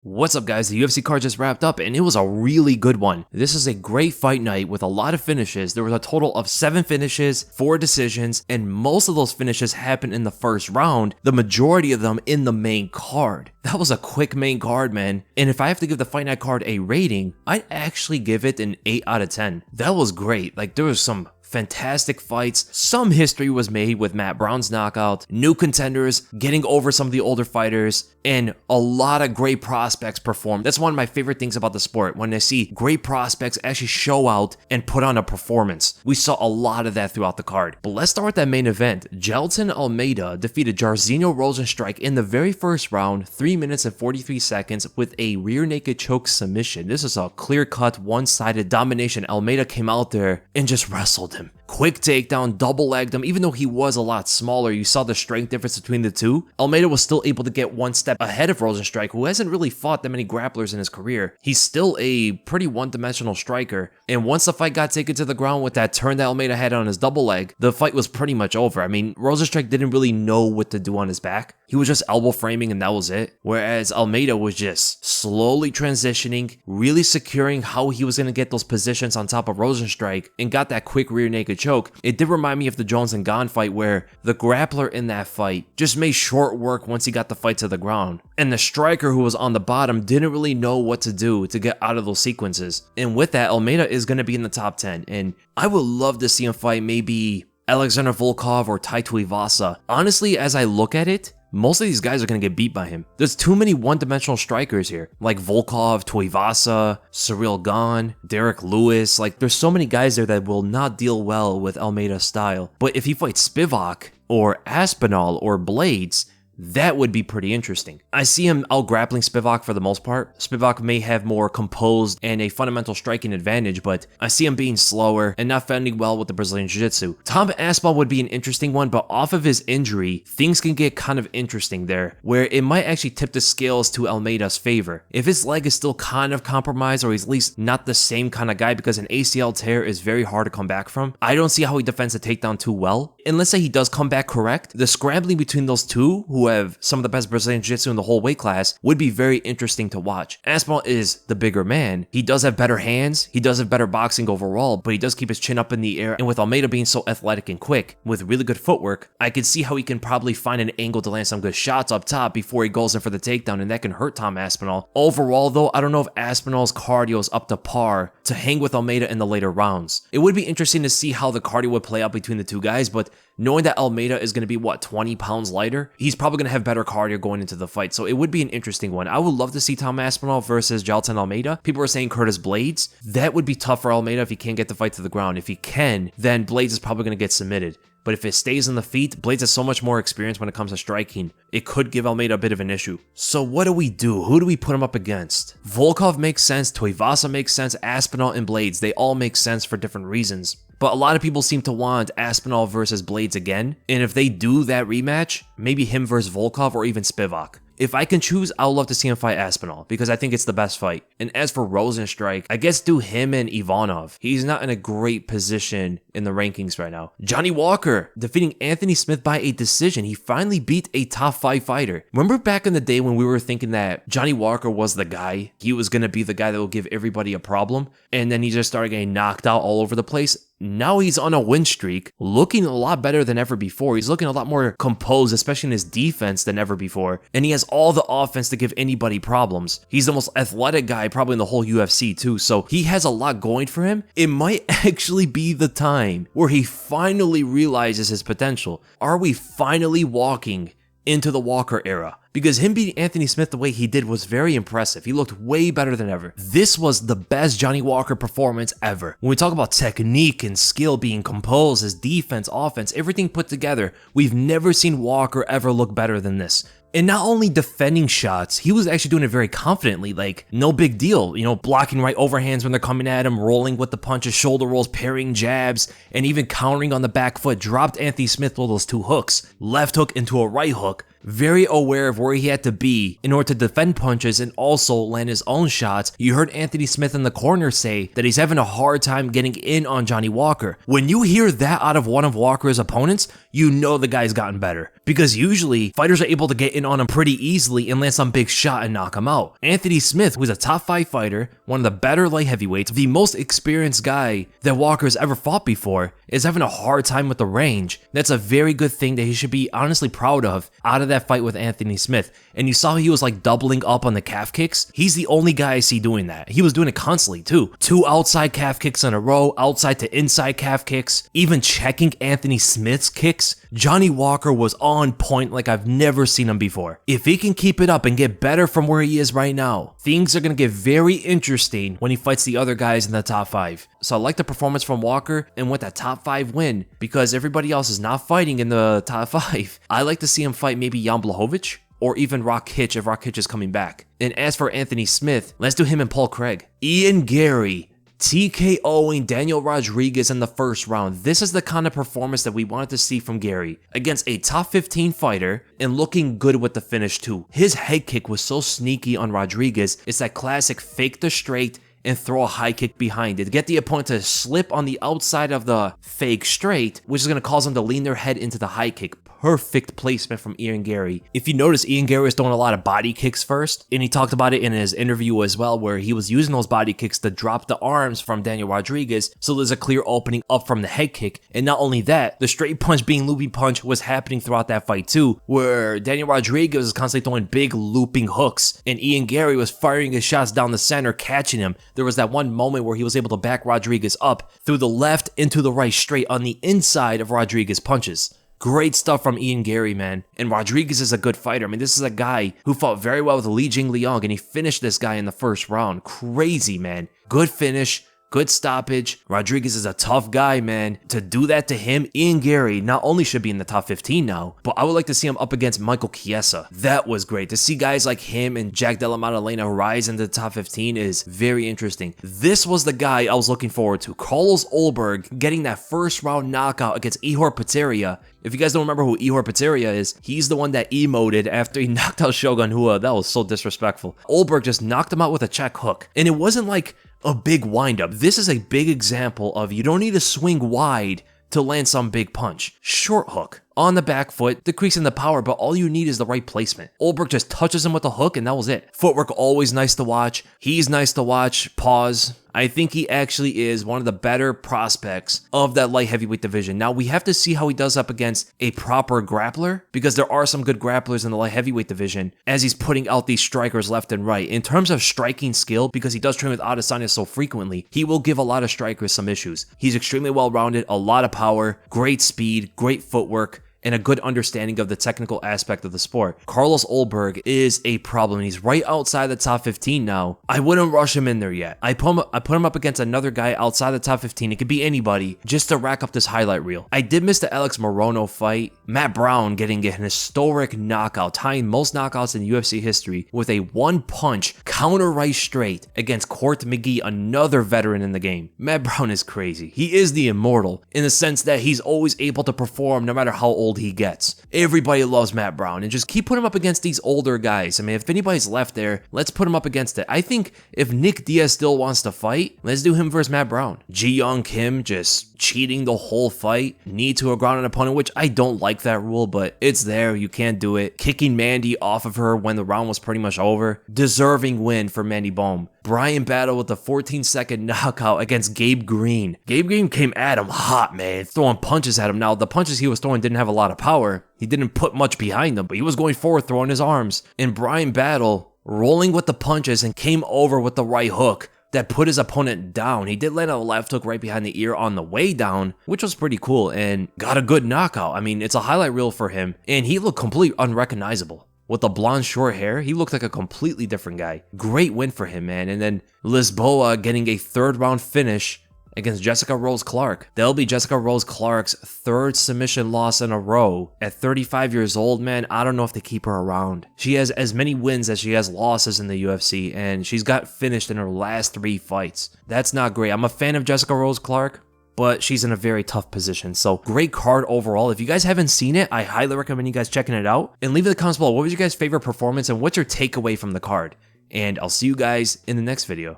What's up guys, the UFC card just wrapped up and it was a really good one. This is a great fight night with a lot of finishes. There was a total of 7 finishes, 4 decisions, and most of those finishes happened in the first round, the majority of them in the main card. That was a quick main card, man. And if I have to give the fight night card a rating, I'd actually give it an 8 out of 10. That was great. Like, there was some fantastic fights. Some history was made with Matt Brown's knockout, new contenders getting over some of the older fighters, and a lot of great prospects perform. That's one of my favorite things about the sport, when I see great prospects actually show out and put on a performance. We saw a lot of that throughout the card. But let's start with that main event. Jailton Almeida defeated Jairzinho Rozenstruik in the very first round, 3 minutes and 43 seconds with a rear naked choke submission. This is a clear-cut, one-sided domination. Almeida came out there and just wrestled him. Quick takedown, double-legged him. Even though he was a lot smaller, you saw the strength difference between the two. Almeida was still able to get one step ahead of Rozenstruik, who hasn't really fought that many grapplers in his career. He's still a pretty one-dimensional striker, and once the fight got taken to the ground with that turn that Almeida had on his double leg, the fight was pretty much over. I mean, Rozenstruik didn't really know what to do on his back. He was just elbow framing and that was it. Whereas Almeida was just slowly transitioning, really securing how he was going to get those positions on top of Rozenstruik, and got that quick rear naked choke. It did remind me of the Jones and Gane fight, where the grappler in that fight just made short work once he got the fight to the ground. And the striker who was on the bottom didn't really know what to do to get out of those sequences. And with that, Almeida is going to be in the top 10. And I would love to see him fight maybe Alexander Volkov or Tai Tuivasa. Honestly, as I look at it, most of these guys are going to get beat by him. There's too many one-dimensional strikers here, like Volkov, Tuivasa, Cyril Gane, Derek Lewis. Like, there's so many guys there that will not deal well with Almeida's style. But if he fights Spivak or Aspinall or Blades, that would be pretty interesting. I see him out-grappling Spivak for the most part. Spivak may have more composed and a fundamental striking advantage, but I see him being slower and not fending well with the Brazilian Jiu-Jitsu. Tom Aspinall would be an interesting one, but off of his injury, things can get kind of interesting there, where it might actually tip the scales to Almeida's favor. If his leg is still kind of compromised, or he's at least not the same kind of guy, because an ACL tear is very hard to come back from, I don't see how he defends a takedown too well. And let's say he does come back correct, the scrambling between those two, who have some of the best Brazilian Jiu-Jitsu in the whole weight class, would be very interesting to watch. Aspinall is the bigger man. He does have better hands, he does have better boxing overall, but he does keep his chin up in the air, and with Almeida being so athletic and quick, with really good footwork, I can see how he can probably find an angle to land some good shots up top before he goes in for the takedown, and that can hurt Tom Aspinall. Overall though, I don't know if Aspinall's cardio is up to par to hang with Almeida in the later rounds. It would be interesting to see how the cardio would play out between the two guys, but knowing that Almeida is going to be, 20 pounds lighter, he's probably going to have better cardio going into the fight. So it would be an interesting one. I would love to see Tom Aspinall versus Jailton Almeida. People are saying Curtis Blades. That would be tough for Almeida if he can't get the fight to the ground. If he can, then Blades is probably going to get submitted. But if it stays on the feet, Blades has so much more experience when it comes to striking. It could give Almeida a bit of an issue. So what do we do? Who do we put him up against? Volkov makes sense, Tuivasa makes sense, Aspinall and Blades, they all make sense for different reasons. But a lot of people seem to want Aspinall versus Blades again. And if they do that rematch, maybe him versus Volkov or even Spivak. If I can choose, I would love to see him fight Aspinall, because I think it's the best fight. And as for Rozenstruik, I guess do him and Ivanov. He's not in a great position in the rankings right now. Johnny Walker defeating Anthony Smith by a decision. He finally beat a top 5 fighter. Remember back in the day when we were thinking that Johnny Walker was the guy? He was going to be the guy that will give everybody a problem. And then he just started getting knocked out all over the place. Now he's on a win streak, looking a lot better than ever before. He's looking a lot more composed, especially in his defense, than ever before. And he has all the offense to give anybody problems. He's the most athletic guy probably in the whole UFC too, so he has a lot going for him. It might actually be the time where he finally realizes his potential. Are we finally walking into the Walker era? Because him beating Anthony Smith the way he did was very impressive. He looked way better than ever. This was the best Johnny Walker performance ever. When we talk about technique and skill being composed, his defense, offense, everything put together, we've never seen Walker ever look better than this. And not only defending shots, he was actually doing it very confidently, like no big deal, blocking right overhands when they're coming at him, rolling with the punches, shoulder rolls, parrying jabs, and even countering on the back foot. Dropped Anthony Smith with those 2 hooks, left hook into a right hook. Very aware of where he had to be in order to defend punches and also land his own shots. You heard Anthony Smith in the corner say that he's having a hard time getting in on Johnny Walker. When you hear that out of one of Walker's opponents, you know the guy's gotten better. because usually fighters are able to get in on him pretty easily and land some big shot and knock him out. Anthony Smith, who's a top 5 fighter, one of the better light heavyweights, the most experienced guy that Walker's ever fought before, is having a hard time with the range. That's a very good thing that he should be honestly proud of out of that fight with Anthony Smith. And you saw he was like doubling up on the calf kicks. He's the only guy I see doing that. He was doing it constantly too. 2 outside calf kicks in a row, outside to inside calf kicks, even checking Anthony Smith's kicks. Johnny Walker was on point like I've never seen him before. If he can keep it up and get better from where he is right now, things are going to get very interesting when he fights the other guys in the top 5. So I like the performance from Walker and with that top 5 win, because everybody else is not fighting in the top 5. I like to see him fight maybe Jan Blachowicz or even Rock Hitch if Rock Hitch is coming back. And as for Anthony Smith, let's do him and Paul Craig. Ian Garry TKOing Daniel Rodriguez in the first round. This is the kind of performance that we wanted to see from Garry against a top 15 fighter and looking good with the finish too. His head kick was so sneaky on Rodriguez. It's that classic fake the straight and throw a high kick behind it. Get the opponent to slip on the outside of the fake straight, which is going to cause them to lean their head into the high kick. Perfect placement from Ian Garry. If you notice, Ian Garry was throwing a lot of body kicks first, and he talked about it in his interview as well, where he was using those body kicks to drop the arms from Daniel Rodriguez, so there's a clear opening up from the head kick. And not only that, the straight punch being loopy punch was happening throughout that fight too, where Daniel Rodriguez was constantly throwing big looping hooks, and Ian Garry was firing his shots down the center, catching him. There was that one moment where he was able to back Rodriguez up through the left into the right straight on the inside of Rodriguez punches. Great stuff from Ian Garry, man. And Rodriguez is a good fighter. I mean, this is a guy who fought very well with Li Jingliang, and he finished this guy in the first round. Crazy, man. Good finish. Good stoppage. Rodriguez is a tough guy, man. To do that to him, Ian Garry not only should be in the top 15 now, but I would like to see him up against Michael Chiesa. That was great. To see guys like him and Jack Della Maddalena rise into the top 15 is very interesting. This was the guy I was looking forward to. Carlos Ulberg getting that first round knockout against Ihor Potieira. If you guys don't remember who Ihor Potieira is, he's the one that emoted after he knocked out Shogun Rua. That was so disrespectful. Ulberg just knocked him out with a check hook. And it wasn't like a big windup. This is a big example of you don't need to swing wide to land some big punch. Short hook on the back foot, decreasing the power, but all you need is the right placement. Ulberg just touches him with a hook and that was it. Footwork always nice to watch. He's nice to watch. Pause. I think he actually is one of the better prospects of that light heavyweight division. Now, we have to see how he does up against a proper grappler, because there are some good grapplers in the light heavyweight division as he's putting out these strikers left and right. In terms of striking skill, because he does train with Adesanya so frequently, he will give a lot of strikers some issues. He's extremely well-rounded, a lot of power, great speed, great footwork, and a good understanding of the technical aspect of the sport. Carlos Ulberg is a problem. He's right outside the top 15 now. I wouldn't rush him in there yet. I put him up against another guy outside the top 15. It could be anybody, just to rack up this highlight reel. I did miss the Alex Morono fight. Matt Brown getting an historic knockout, tying most knockouts in UFC history with a one-punch counter right straight against Court McGee, another veteran in the game. Matt Brown is crazy. He is the immortal in the sense that he's always able to perform no matter how old he gets. Everybody loves Matt Brown, and just keep putting him up against these older guys. I mean, if anybody's left there, let's put him up against it. I think if Nick Diaz still wants to fight, let's do him versus Matt Brown. Ji-Young Kim just cheating the whole fight, knee to a grounded opponent, which I don't like that rule, but it's there. You can't do it. Kicking Mandy off of her when the round was pretty much over. Deserving win for Mandy Bohm. Bryan battled with a 14-second knockout against Gabe Green. Gabe Green came at him hot, man, throwing punches at him. Now, the punches he was throwing didn't have a lot of power. He didn't put much behind them, but he was going forward, throwing his arms. And Bryan battle, rolling with the punches and came over with the right hook that put his opponent down. He did land a left hook right behind the ear on the way down, which was pretty cool, and got a good knockout. I mean, it's a highlight reel for him, and he looked completely unrecognizable. With the blonde short hair, he looked like a completely different guy. Great win for him, man. And then Lisboa getting a third round finish against Jessica Rose Clark. That'll be Jessica Rose Clark's third submission loss in a row. At 35 years old, man, I don't know if they keep her around. She has as many wins as she has losses in the UFC, and she's got finished in her last 3 fights. That's not great. I'm a fan of Jessica Rose Clark, but she's in a very tough position. So great card overall. If you guys haven't seen it, I highly recommend you guys checking it out. And leave in the comments below, what was your guys' favorite performance and what's your takeaway from the card? And I'll see you guys in the next video.